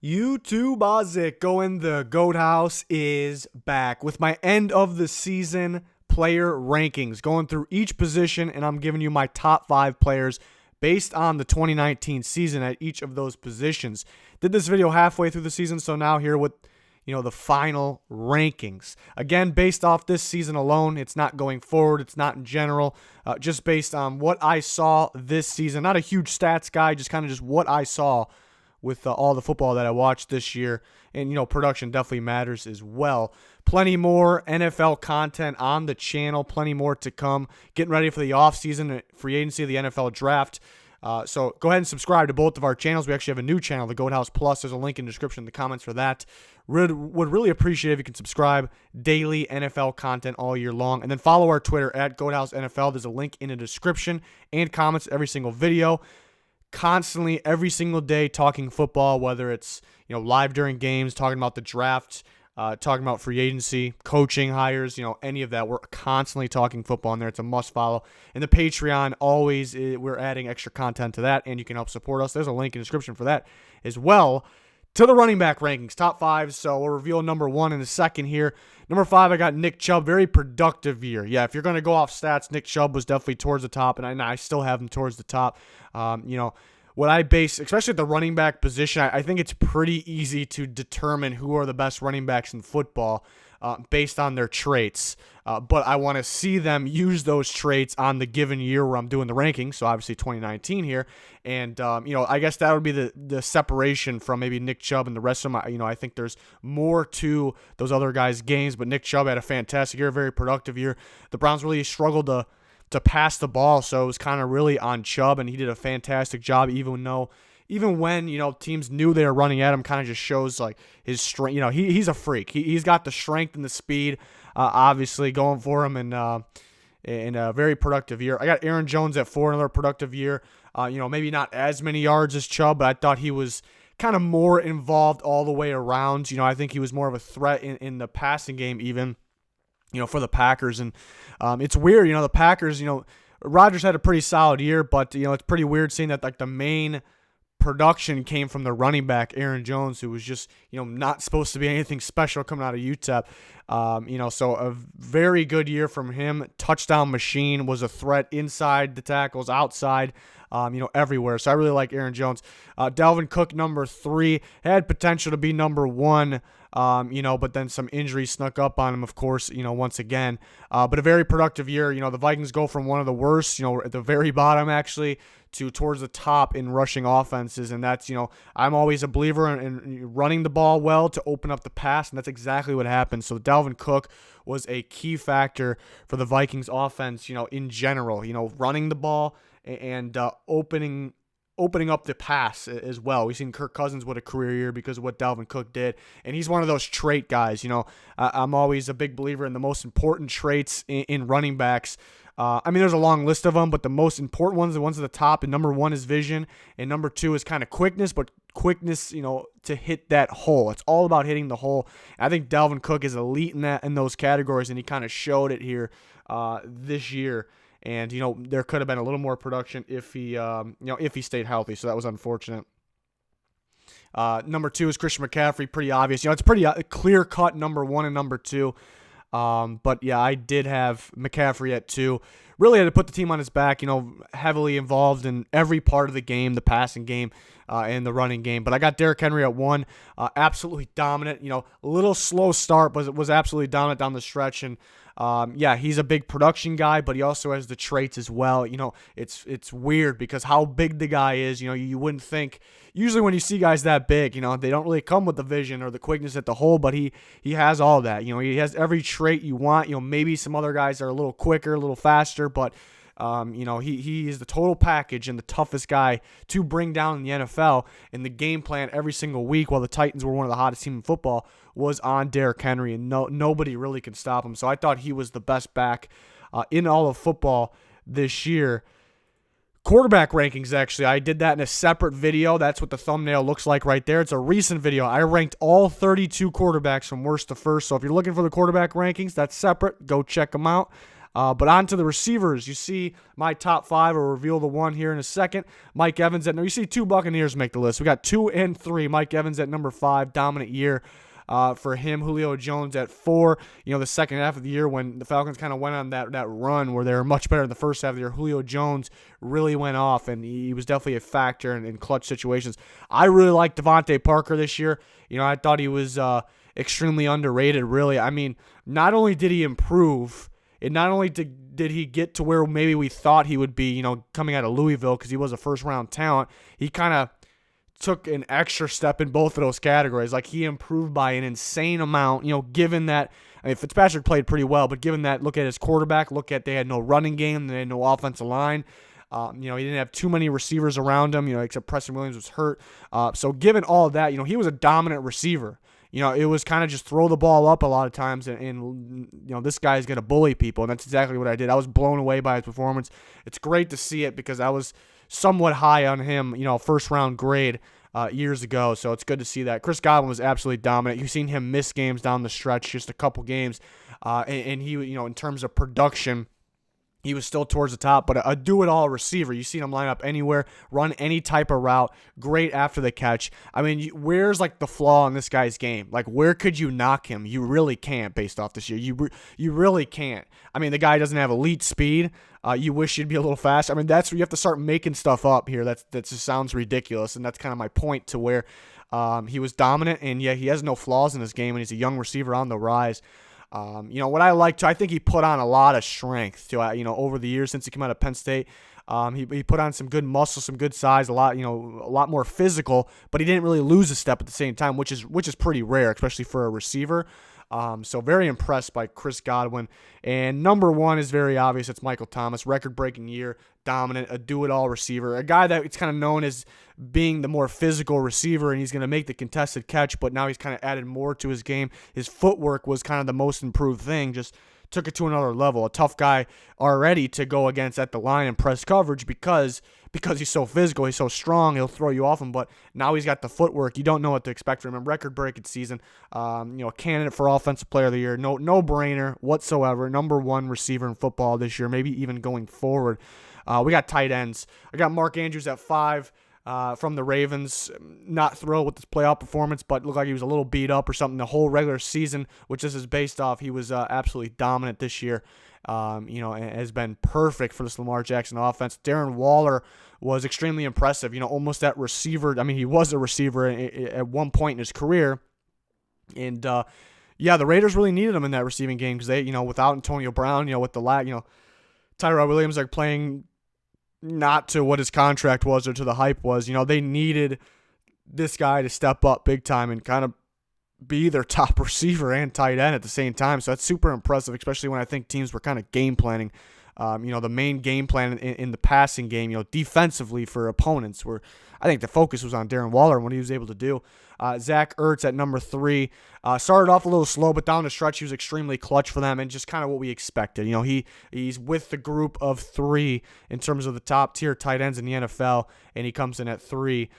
YouTube Ozik going the GOAT House is back with my end of the season player rankings, going through each position, and I'm giving you my top 5 players based on the 2019 season at each of those positions. Did this video halfway through the season, so now here with the final rankings. Again, based off this season alone, it's not going forward, it's not in general, just based on what I saw this season. Not a huge stats guy, just kind of just what I saw with all the football that I watched this year. And, production definitely matters as well. Plenty more NFL content on the channel, plenty more to come. Getting ready for the offseason, free agency, the NFL draft. So go ahead and subscribe to both of our channels. We actually have a new channel, the GOAT House Plus. There's a link in the description in the comments for that. Would really appreciate if you can subscribe. Daily NFL content all year long. And then follow our Twitter at GOAT House NFL. There's a link in the description and comments every single video. Constantly, every single day, talking football, whether it's live during games, talking about the draft, talking about free agency, coaching hires, any of that. We're constantly talking football in there. It's a must follow. And the Patreon, always, we're adding extra content to that, and you can help support us. There's a link in the description for that as well. To the running back rankings, top 5. So we'll reveal number 1 in a second here. Number 5, I got Nick Chubb. Very productive year. Yeah, if you're going to go off stats, Nick Chubb was definitely towards the top, and I still have him towards the top. What I base, especially at the running back position, I think it's pretty easy to determine who are the best running backs in football based on their traits. But I want to see them use those traits on the given year where I'm doing the rankings. So obviously 2019 here. And, I guess that would be the separation from maybe Nick Chubb and the rest of them. I think there's more to those other guys' games, but Nick Chubb had a fantastic year, very productive year. The Browns really struggled to pass the ball, so it was kind of really on Chubb, and he did a fantastic job, even when teams knew they were running at him. Kind of just shows like his strength. He's a freak. He's got the strength and the speed, obviously going for him, and a very productive year. I got Aaron Jones at 4, another productive year. Maybe not as many yards as Chubb, but I thought he was kind of more involved all the way around. I think he was more of a threat in the passing game even. For the Packers. And it's weird, the Packers, Rodgers had a pretty solid year, but, it's pretty weird seeing that, like, the main production came from the running back, Aaron Jones, who was just, not supposed to be anything special coming out of UTEP. So a very good year from him. Touchdown machine, was a threat inside the tackles, outside, everywhere. So I really like Aaron Jones. Dalvin Cook, number 3, had potential to be number 1. But then some injuries snuck up on him, of course, once again. But a very productive year. The Vikings go from one of the worst, at the very bottom, actually, to towards the top in rushing offenses. And that's, I'm always a believer in running the ball well to open up the pass, and that's exactly what happened. So Dalvin Cook was a key factor for the Vikings offense, in general, running the ball and opening up the pass as well. We've seen Kirk Cousins with a career year because of what Dalvin Cook did, and he's one of those trait guys. I'm always a big believer in the most important traits in running backs. There's a long list of them, but the most important ones, the ones at the top, and number 1 is vision, and number 2 is kind of quickness, but quickness, to hit that hole. It's all about hitting the hole. I think Dalvin Cook is elite in those categories, and he kind of showed it here this year. And, there could have been a little more production if he stayed healthy. So that was unfortunate. Number 2 is Christian McCaffrey. Pretty obvious. It's pretty clear-cut number 1 and number 2. But, yeah, I did have McCaffrey at 2. Really had to put the team on his back, heavily involved in every part of the game, the passing game and the running game. But I got Derrick Henry at 1. Absolutely dominant. A little slow start, but it was absolutely dominant down the stretch. And, he's a big production guy, but he also has the traits as well. It's weird because how big the guy is, you wouldn't think. Usually when you see guys that big, they don't really come with the vision or the quickness at the hole, but he has all that. He has every trait you want. Maybe some other guys are a little quicker, a little faster, but he is the total package and the toughest guy to bring down in the NFL. And the game plan every single week, while the Titans were one of the hottest teams in football, was on Derrick Henry, and nobody really could stop him. So I thought he was the best back in all of football this year. Quarterback rankings, actually, I did that in a separate video. That's what the thumbnail looks like right there. It's a recent video. I ranked all 32 quarterbacks from worst to first. So if you're looking for the quarterback rankings, that's separate. Go check them out. But on to the receivers. You see my top 5. I'll reveal the one here in a second. Mike Evans you see 2 Buccaneers make the list. We got 2 and 3. Mike Evans at number 5, dominant year for him. Julio Jones at 4. The second half of the year when the Falcons kind of went on that run where they were much better in the first half of the year, Julio Jones really went off, and he was definitely a factor in clutch situations. I really like Devontae Parker this year. I thought he was extremely underrated, really. I mean, not only did he improve, and not only did he get to where maybe we thought he would be, coming out of Louisville because he was a first-round talent, he kind of took an extra step in both of those categories. Like, he improved by an insane amount, given that, Fitzpatrick played pretty well, but given that, look at his quarterback, they had no running game, they had no offensive line. He didn't have too many receivers around him, except Preston Williams was hurt. So given all of that, he was a dominant receiver. It was kind of just throw the ball up a lot of times, and this guy's going to bully people, and that's exactly what I did. I was blown away by his performance. It's great to see it because I was somewhat high on him, first-round grade years ago, so it's good to see that. Chris Godwin was absolutely dominant. You've seen him miss games down the stretch, just a couple games, and he, in terms of production, he was still towards the top, but a do-it-all receiver. You seen him line up anywhere, run any type of route, great after the catch. I mean, where's the flaw in this guy's game? Where could you knock him? You really can't based off this year. You really can't. I mean, the guy doesn't have elite speed. You wish you'd be a little fast. I mean, that's where you have to start making stuff up here. That just sounds ridiculous, and that's kind of my point to where he was dominant, and yeah, he has no flaws in his game, and he's a young receiver on the rise. What I like to, I think he put on a lot of strength to, over the years since he came out of Penn State. He put on some good muscle, some good size, a lot more physical, but he didn't really lose a step at the same time, which is pretty rare, especially for a receiver. So very impressed by Chris Godwin. And number 1 is very obvious. It's Michael Thomas, record-breaking year, dominant, a do-it-all receiver, a guy that it's kind of known as being the more physical receiver, and he's going to make the contested catch, but now he's kind of added more to his game. His footwork was kind of the most improved thing, just took it to another level. A tough guy already to go against at the line and press coverage because he's so physical, he's so strong, he'll throw you off him, but now he's got the footwork. You don't know what to expect from him. Record-breaking season, a candidate for Offensive Player of the Year. No-brainer whatsoever. Number 1 receiver in football this year, maybe even going forward. We got tight ends. I got Mark Andrews at 5 from the Ravens. Not thrilled with his playoff performance, but looked like he was a little beat up or something the whole regular season, which this is based off. He was absolutely dominant this year. Has been perfect for this Lamar Jackson offense. Darren Waller was extremely impressive. Almost that receiver. I mean, he was a receiver at one point in his career. And, the Raiders really needed him in that receiving game because they, without Antonio Brown, with the Tyrell Williams, like playing not to what his contract was or to the hype was. They needed this guy to step up big time and kind of be their top receiver and tight end at the same time. So that's super impressive, especially when I think teams were kind of game planning. The main game plan in the passing game, defensively for opponents, where I think the focus was on Darren Waller and what he was able to do. Zach Ertz at number 3 started off a little slow, but down the stretch he was extremely clutch for them and just kind of what we expected. He's with the group of 3 in terms of the top tier tight ends in the NFL, and he comes in at 3.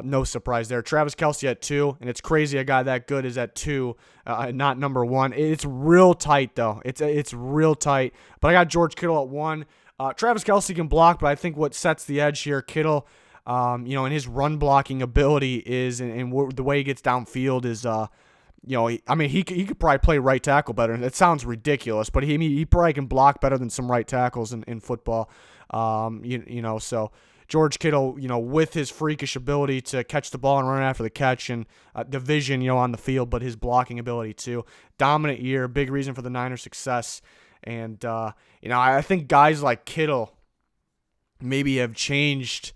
No surprise there. Travis Kelce at 2, and it's crazy a guy that good is at 2, not number 1. It's real tight, though. It's real tight. But I got George Kittle at 1. Travis Kelce can block, but I think what sets the edge here, Kittle, and his run blocking ability is, and the way he gets downfield is, he could probably play right tackle better. It sounds ridiculous, but he probably can block better than some right tackles in football. So George Kittle, with his freakish ability to catch the ball and run after the catch and the vision, on the field, but his blocking ability too. Dominant year, big reason for the Niners' success. And, I think guys like Kittle maybe have changed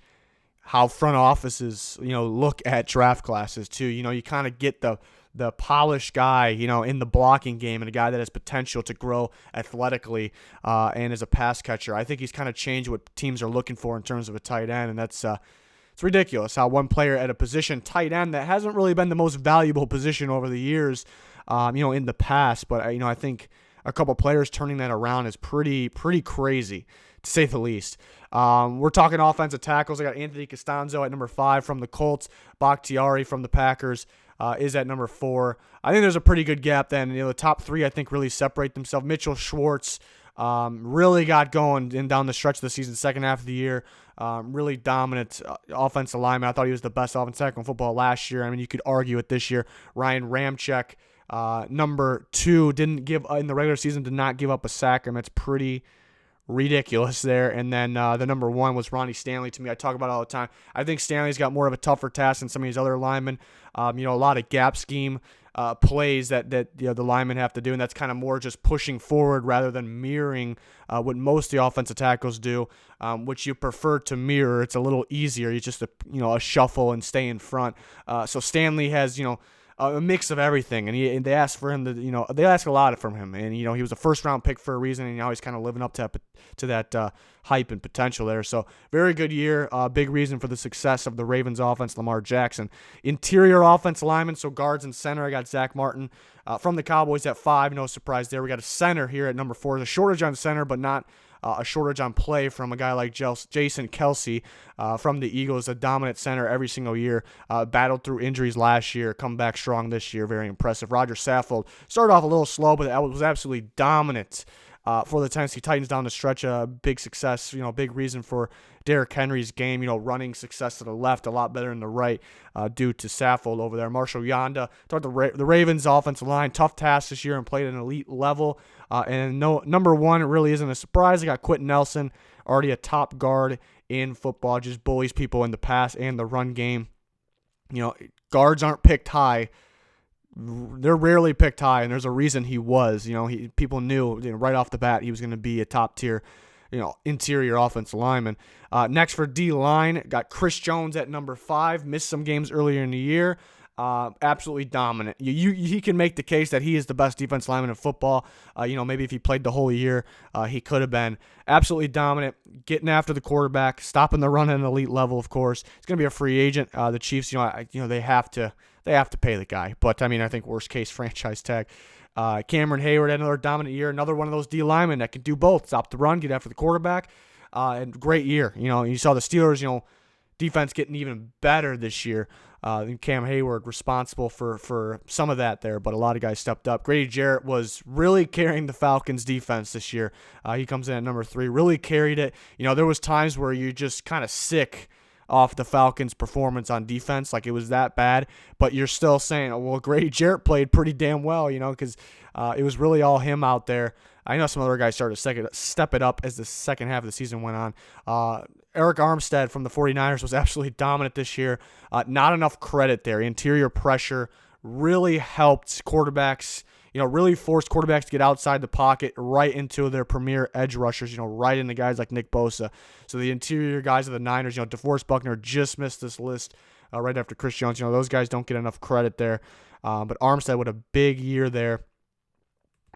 how front offices, look at draft classes too. You kind of get the polished guy, in the blocking game and a guy that has potential to grow athletically and as a pass catcher. I think he's kind of changed what teams are looking for in terms of a tight end, and that's it's ridiculous how one player at a position, tight end, that hasn't really been the most valuable position over the years, in the past. But I think a couple players turning that around is pretty crazy, to say the least. We're talking offensive tackles. I got Anthony Castonzo at number 5 from the Colts. Bakhtiari from the Packers is at number 4. I think there's a pretty good gap then. The top 3 I think really separate themselves. Mitchell Schwartz Really got going in down the stretch of the season, second half of the year. Really dominant offensive lineman. I thought he was the best offensive tackle in football last year. I mean, you could argue it this year. Ryan Ramczyk, number 2, didn't give in the regular season, did not give up a sack. I mean, it's pretty ridiculous there. And then the number 1 was Ronnie Stanley. To me, I talk about it all the time. I think Stanley's got more of a tougher task than some of these other linemen. A lot of gap scheme plays that the linemen have to do, and that's kind of more just pushing forward rather than mirroring what most of the offensive tackles do, which you prefer to mirror. It's a little easier. You just a shuffle and stay in front. So Stanley has a mix of everything, and they ask for him to they ask a lot from him, and he was a first round pick for a reason, and now he's kind of living up to that hype and potential there. So very good year, big reason for the success of the Ravens offense. Lamar Jackson, interior offense lineman, so guards and center. I got Zach Martin from the Cowboys at 5. No surprise there. We got a center here at number 4. There's a shortage on center, but not a shortage on play from a guy like Jason Kelce from the Eagles, a dominant center every single year. Battled through injuries last year, come back strong this year. Very impressive. Roger Saffold started off a little slow, but was absolutely dominant for the Tennessee Titans down the stretch. Big success, big reason for Derrick Henry's game, running success to the left, a lot better than the right due to Saffold over there. Marshall Yanda, thought the Ravens offensive line, tough task this year and played at an elite level. And number 1, it really isn't a surprise. I got Quentin Nelson, already a top guard in football, just bullies people in the pass and the run game. Guards aren't picked high. They're rarely picked high, and there's a reason he was. People knew right off the bat he was going to be a top tier, interior offensive lineman. Next for D-line, got Chris Jones at number 5. Missed some games earlier in the year. Absolutely dominant. He can make the case that he is the best defense lineman in football. Maybe if he played the whole year, he could have been absolutely dominant, getting after the quarterback, stopping the run at an elite level. Of course, he's going to be a free agent. The Chiefs, they have to pay the guy. But I think worst case franchise tag. Cameron Hayward had another dominant year, another one of those D linemen that can do both: stop the run, get after the quarterback. And great year. You saw the Steelers, defense getting even better this year. Cam Hayward responsible for some of that there, but a lot of guys stepped up. Grady Jarrett was really carrying the Falcons defense this year. He comes in at number 3, really carried it. There was times where you're just kind of sick off the Falcons' performance on defense, like it was that bad, but you're still saying, well, Grady Jarrett played pretty damn well, because it was really all him out there. I know some other guys started to step it up as the second half of the season went on. Eric Armstead from the 49ers was absolutely dominant this year. Not enough credit there. Interior pressure really helped quarterbacks, really forced quarterbacks to get outside the pocket right into their premier edge rushers, right into guys like Nick Bosa. So the interior guys of the Niners, DeForest Buckner just missed this list right after Chris Jones. Those guys don't get enough credit there. But Armstead with a big year there.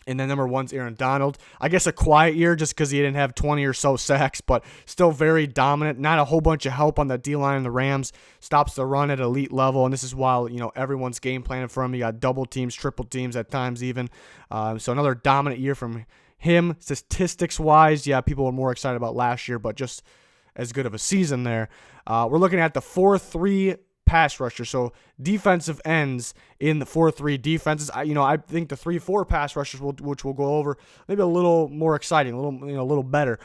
And then number 1's Aaron Donald. I guess a quiet year just because he didn't have 20 or so sacks, but still very dominant. Not a whole bunch of help on the D-line of the Rams. Stops the run at elite level, and this is while everyone's game planning for him. You got double teams, triple teams at times even. So another dominant year from him. Statistics-wise, people were more excited about last year, but just as good of a season there. We're looking at the 4-3 pass rusher, so defensive ends in the 4-3 defenses. I think the 3-4 pass rushers, which we'll go over, maybe a little more exciting, a little better.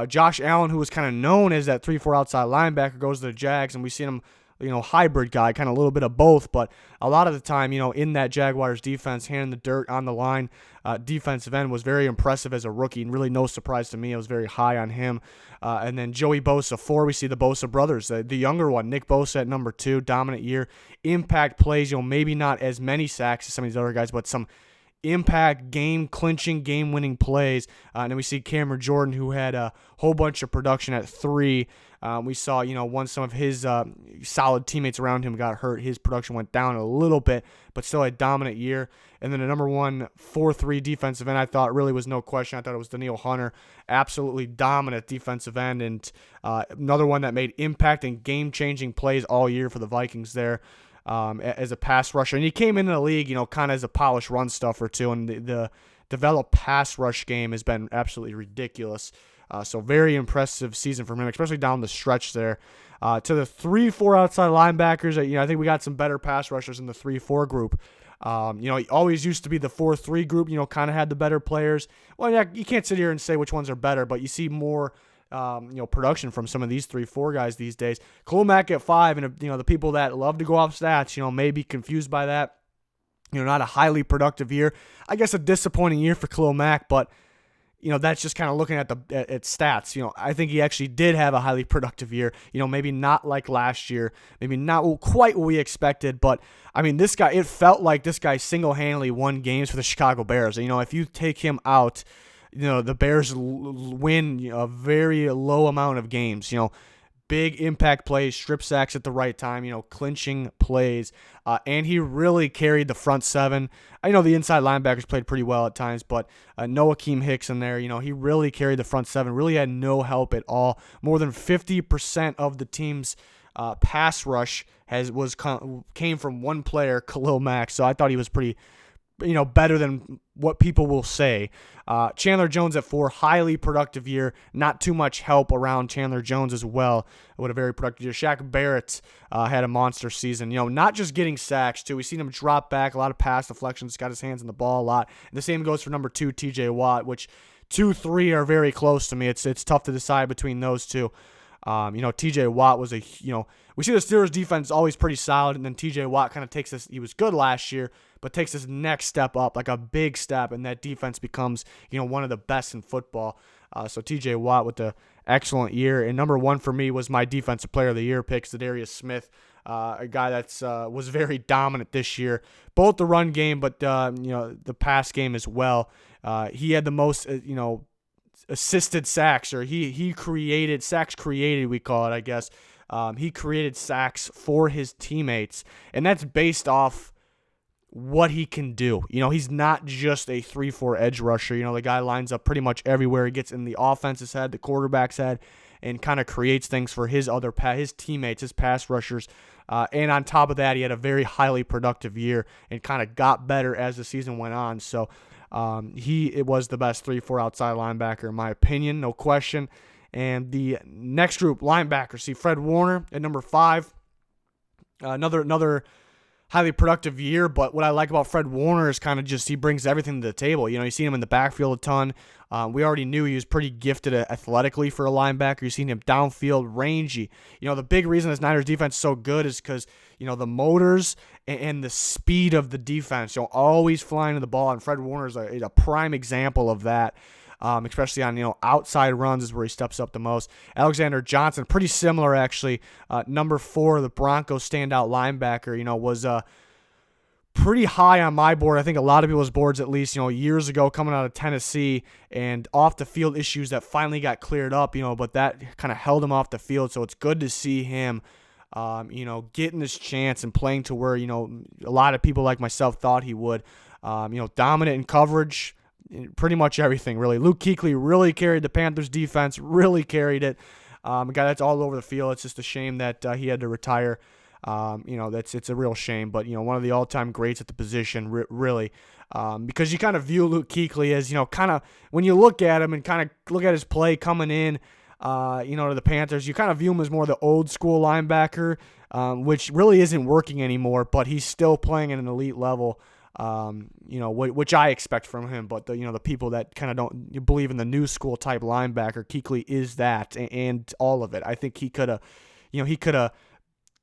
Josh Allen, who was kind of known as that 3-4 outside linebacker, goes to the Jags, and we see him, hybrid guy, kind of a little bit of both, but a lot of the time, in that Jaguars defense, handing the dirt on the line, defensive end was very impressive as a rookie, and really no surprise to me. I was very high on him. And then Joey Bosa, 4, we see the Bosa brothers, the younger one, Nick Bosa at number 2, dominant year. Impact plays, maybe not as many sacks as some of these other guys, but some impact, game-clinching, game-winning plays. And then we see Cameron Jordan, who had a whole bunch of production at 3. We saw, once some of his solid teammates around him got hurt, his production went down a little bit, but still a dominant year. And then the number 1 4-3 defensive end, I thought really was no question. I thought it was Daniil Hunter, absolutely dominant defensive end, and another one that made impact and game-changing plays all year for the Vikings there. As a pass rusher, and he came into the league, kind of as a polished run stuffer too, and the developed pass rush game has been absolutely ridiculous. So very impressive season from him, especially down the stretch there. To the 3-4 outside linebackers, I think we got some better pass rushers in the 3-4 group. He always used to be the 4-3 group, kind of had the better players. Well, yeah, you can't sit here and say which ones are better, but you see more, production from some of these 3-4 guys these days. Khalil Mack at 5, and, the people that love to go off stats, may be confused by that. Not a highly productive year. I guess a disappointing year for Khalil Mack, but, that's just kind of looking at at stats. I think he actually did have a highly productive year. Maybe not like last year, maybe not quite what we expected, but I mean, this guy, it felt like this guy single-handedly won games for the Chicago Bears. If you take him out, the Bears win a very low amount of games. Big impact plays, strip sacks at the right time, clinching plays. And he really carried the front seven. I know the inside linebackers played pretty well at times, but no Akeem Hicks in there. He really carried the front seven, really had no help at all. More than 50% of the team's pass rush came from one player, Khalil Mack. So I thought he was pretty better than what people will say. Chandler Jones at 4, highly productive year. Not too much help around Chandler Jones as well. What a very productive year. Shaq Barrett had a monster season. Not just getting sacks, too. We've seen him drop back, a lot of pass deflections, got his hands on the ball a lot. And the same goes for number 2, TJ Watt, which 2-3 are very close to me. It's tough to decide between those two. TJ Watt was we see the Steelers defense always pretty solid, and then TJ Watt kind of takes this, he was good last year, but takes this next step up, like a big step, and that defense becomes, one of the best in football. So TJ Watt with the excellent year, and number 1 for me was my defensive player of the year pick, Zadarius Smith, a guy that's was very dominant this year, both the run game, but the pass game as well. He had the most, assisted sacks, or he created sacks created, we call it, I guess. He created sacks for his teammates, and that's based off what he can do. He's not just a 3-4 edge rusher. The guy lines up pretty much everywhere. He gets in the offense's head, the quarterback's head, and kind of creates things for his teammates, his pass rushers. And on top of that, he had a very highly productive year and kind of got better as the season went on. So it was the best 3-4 outside linebacker, in my opinion, no question. And the next group, linebackers, see Fred Warner at number 5. Another highly productive year, but what I like about Fred Warner is kind of just he brings everything to the table. You see him in the backfield a ton. We already knew he was pretty gifted athletically for a linebacker. You've seen him downfield, rangy. The big reason this Niners defense is so good is because, the motors and the speed of the defense, always flying to the ball, and Fred Warner is a prime example of that. Especially on, outside runs is where he steps up the most. Alexander Johnson, pretty similar actually. Number 4, the Broncos standout linebacker, was pretty high on my board. I think a lot of people's boards, at least, years ago, coming out of Tennessee, and off the field issues that finally got cleared up, but that kind of held him off the field. So it's good to see him, getting this chance and playing to where, a lot of people like myself thought he would. Dominant in coverage. Pretty much everything, really. Luke Kuechly really carried the Panthers defense, really carried it. A guy that's all over the field. It's just a shame that he had to retire. It's a real shame, but, one of the all-time greats at the position, really. Because you kind of view Luke Kuechly as, kind of, when you look at him and kind of look at his play coming in, to the Panthers, you kind of view him as more the old-school linebacker, which really isn't working anymore, but he's still playing at an elite level. Which I expect from him, but the people that kind of don't believe in the new school type linebacker, Kuechly is that, and all of it. I think he could have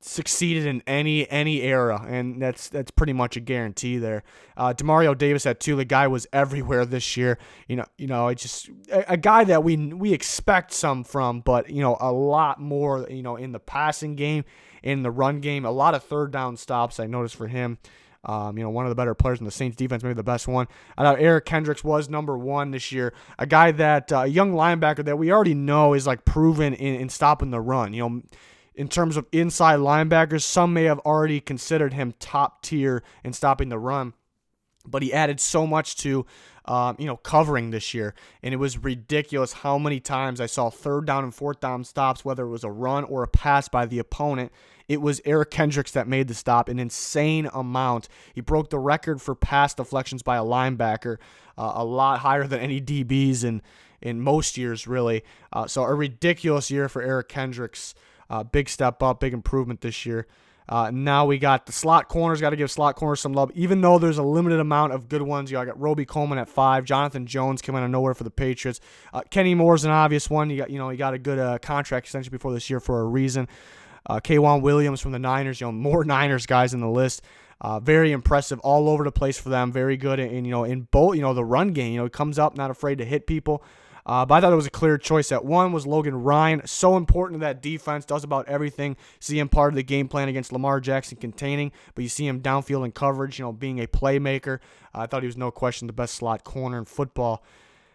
succeeded in any era, and that's pretty much a guarantee there. Demario Davis at 2, the guy was everywhere this year. It's just a guy that we expect some from, but a lot more in the passing game, in the run game, a lot of third down stops I noticed for him. One of the better players in the Saints defense, maybe the best one. I thought Eric Kendricks was number 1 this year. A guy that, a young linebacker that we already know is like proven in stopping the run. In terms of inside linebackers, some may have already considered him top tier in stopping the run. But he added so much to, covering this year. And it was ridiculous how many times I saw third down and fourth down stops, whether it was a run or a pass by the opponent. It was Eric Kendricks that made the stop, an insane amount. He broke the record for pass deflections by a linebacker, a lot higher than any DBs in in most years, really. So a ridiculous year for Eric Kendricks. Big step up, big improvement this year. Now we got the slot corners. Got to give slot corners some love, even though there's a limited amount of good ones. I got Roby Coleman at 5. Jonathan Jones came out of nowhere for the Patriots. Kenny Moore's an obvious one. He got a good contract extension before this year for a reason. K'Wan Williams from the Niners. More Niners guys in the list. Very impressive all over the place for them. Very good in both. The run game. He comes up, not afraid to hit people. But I thought it was a clear choice. At 1 was Logan Ryan. So important to that defense. Does about everything. See him part of the game plan against Lamar Jackson containing. But you see him downfield in coverage, being a playmaker. I thought he was no question the best slot corner in football.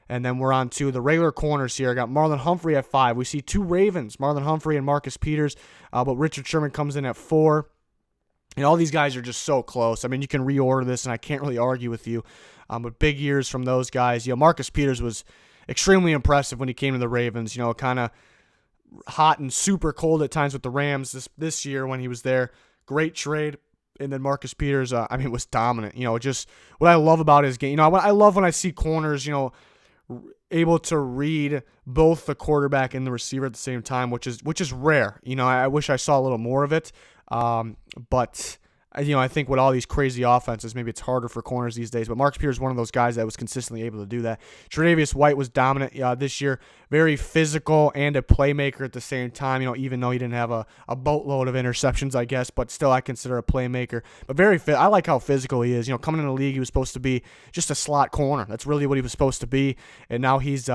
And then we're on to the regular corners here. I got Marlon Humphrey at 5. We see 2 Ravens, Marlon Humphrey and Marcus Peters. But Richard Sherman comes in at 4. And all these guys are just so close. I mean, you can reorder this, and I can't really argue with you. But big years from those guys. Marcus Peters was extremely impressive when he came to the Ravens. Kind of hot and super cold at times with the Rams this year when he was there. Great trade. And then Marcus Peters, was dominant. Just what I love about his game. I love when I see corners, able to read both the quarterback and the receiver at the same time, which is rare. I wish I saw a little more of it. But I think with all these crazy offenses, maybe it's harder for corners these days. But Marcus Peters is one of those guys that was consistently able to do that. Tre'Davious White was dominant this year. Very physical and a playmaker at the same time. Even though he didn't have a boatload of interceptions, I guess. But still, I consider a playmaker. But very fit. I like how physical he is. Coming in the league, he was supposed to be just a slot corner. That's really what he was supposed to be. And now he's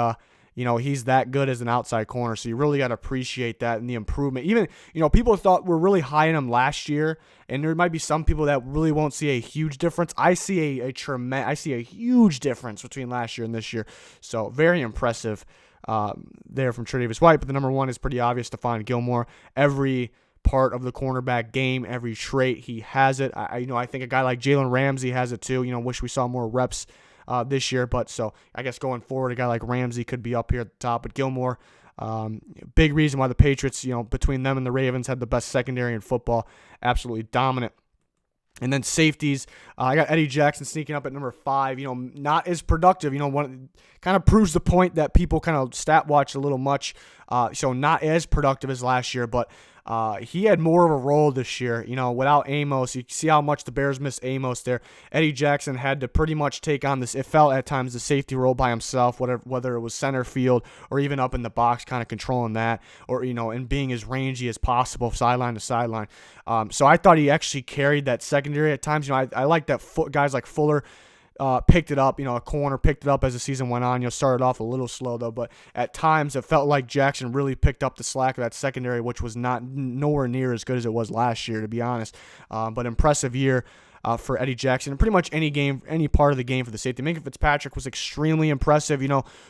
he's that good as an outside corner, so you really got to appreciate that and the improvement. Even, people thought we're really high in him last year, and there might be some people that really won't see a huge difference. I see a huge difference between last year and this year, so very impressive there from Tre'Davious White. But the number 1 is pretty obvious, Stephon Gilmore. Every part of the cornerback game, every trait, he has it. I think a guy like Jalen Ramsey has it too. Wish we saw more reps this year, but so I guess going forward, a guy like Ramsey could be up here at the top. But Gilmore, big reason why the Patriots, between them and the Ravens, had the best secondary in football. Absolutely dominant. And then safeties, I got Eddie Jackson sneaking up at number 5. Not as productive. One kind of proves the point that people kind of stat watch a little much. So not as productive as last year, but he had more of a role this year. Without Amos, you see how much the Bears missed Amos there. Eddie Jackson had to pretty much take on this, it felt at times, the safety role by himself, whether it was center field or even up in the box, kind of controlling that, or, and being as rangy as possible, sideline to sideline. So I thought he actually carried that secondary at times. I like that guys like Fuller picked it up, a corner picked it up as the season went on. Started off a little slow though, but at times it felt like Jackson really picked up the slack of that secondary, which was nowhere near as good as it was last year, to be honest. But impressive year for Eddie Jackson. And pretty much any part of the game for the safety. Minkah Fitzpatrick was extremely impressive.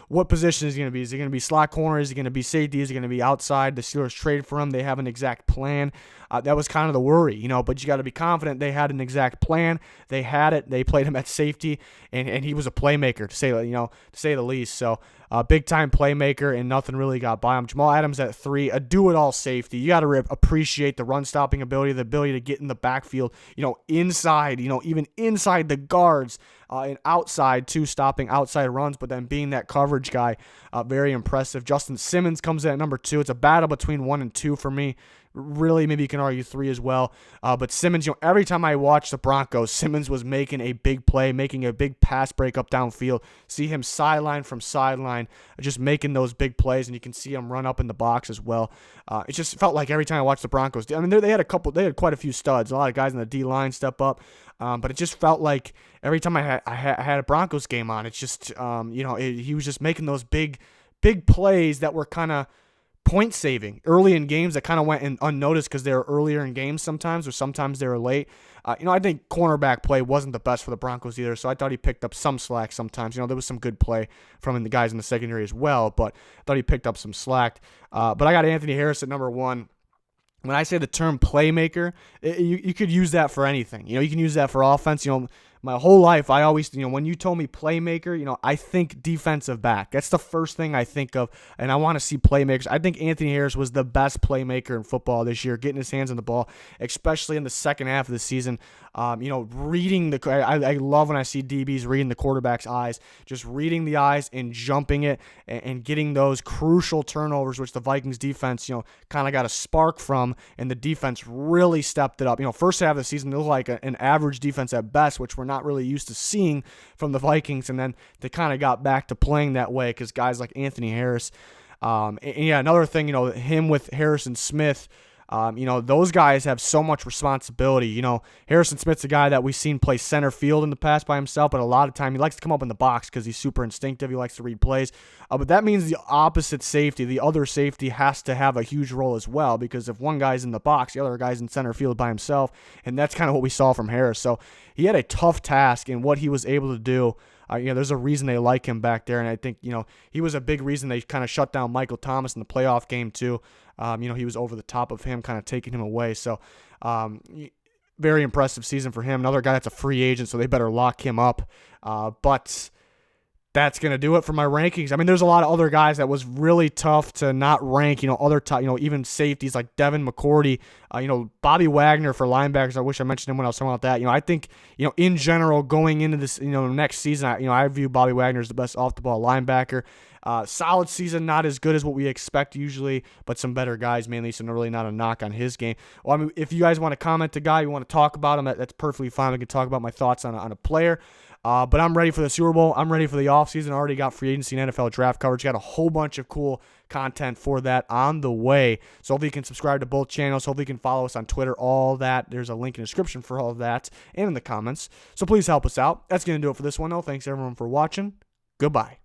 What position is he going to be? Is he going to be slot corner? Is he going to be safety? Is he going to be outside? The Steelers traded for him. They have an exact plan. That was kind of the worry, but you got to be confident they had an exact plan. They had it. They played him at safety, and he was a playmaker, to say the least. So big time playmaker, and nothing really got by him. Jamal Adams at 3, a do-it-all safety. You got to appreciate the run-stopping ability, the ability to get in the backfield, inside, even inside the guards, and outside too, stopping outside runs, but then being that coverage guy, very impressive. Justin Simmons comes in at number 2. It's a battle between 1 and 2 for me. Really, maybe you can argue 3 as well. But Simmons, every time I watch the Broncos, Simmons was making a big play, making a big pass break up downfield. See him sideline from sideline, just making those big plays, and you can see him run up in the box as well. It just felt like every time I watched the Broncos, they had quite a few studs, a lot of guys in the D-line step up. But it just felt like every time I had a Broncos game on, it's just, he was just making those big plays that were kind of point saving early in games that kind of went unnoticed because they were earlier in games sometimes, or sometimes they were late. I think cornerback play wasn't the best for the Broncos either, so I thought he picked up some slack sometimes. There was some good play from the guys in the secondary as well, but I thought he picked up some slack. But I got Anthony Harris at number 1. When I say the term playmaker, you could use that for anything. You can use that for offense. my whole life, I always, when you told me playmaker, I think defensive back. That's the first thing I think of, and I want to see playmakers. I think Anthony Harris was the best playmaker in football this year, getting his hands on the ball, especially in the second half of the season. Reading I love when I see DBs reading the quarterback's eyes, just reading the eyes and jumping it and getting those crucial turnovers, which the Vikings defense, kind of got a spark from, and the defense really stepped it up. First half of the season, they looked like an average defense at best, which we're not really used to seeing from the Vikings, and then they kind of got back to playing that way because guys like Anthony Harris. Another thing, him with Harrison Smith, those guys have so much responsibility. Harrison Smith's a guy that we've seen play center field in the past by himself, but a lot of time he likes to come up in the box because he's super instinctive. He likes to read plays. But that means the opposite safety, the other safety, has to have a huge role as well, because if one guy's in the box, the other guy's in center field by himself, and that's kind of what we saw from Harris. So he had a tough task in what he was able to do. There's a reason they like him back there, and I think, he was a big reason they kind of shut down Michael Thomas in the playoff game too. He was over the top of him, kind of taking him away. So, very impressive season for him. Another guy that's a free agent, so they better lock him up. But that's going to do it for my rankings. I mean, there's a lot of other guys that was really tough to not rank, other top, even safeties like Devin McCourty, Bobby Wagner for linebackers. I wish I mentioned him when I was talking about that. I think, in general, going into this, next season, I view Bobby Wagner as the best off-the-ball linebacker. Solid season, not as good as what we expect usually, but some better guys mainly, so really not a knock on his game. Well, I mean, if you guys want to comment a guy, you want to talk about him, that's perfectly fine. We can talk about my thoughts on a player. But I'm ready for the Super Bowl. I'm ready for the offseason. I already got free agency and NFL draft coverage. Got a whole bunch of cool content for that on the way. So hopefully you can subscribe to both channels. Hopefully you can follow us on Twitter, all that. There's a link in the description for all of that and in the comments. So please help us out. That's going to do it for this one, though. Thanks, everyone, for watching. Goodbye.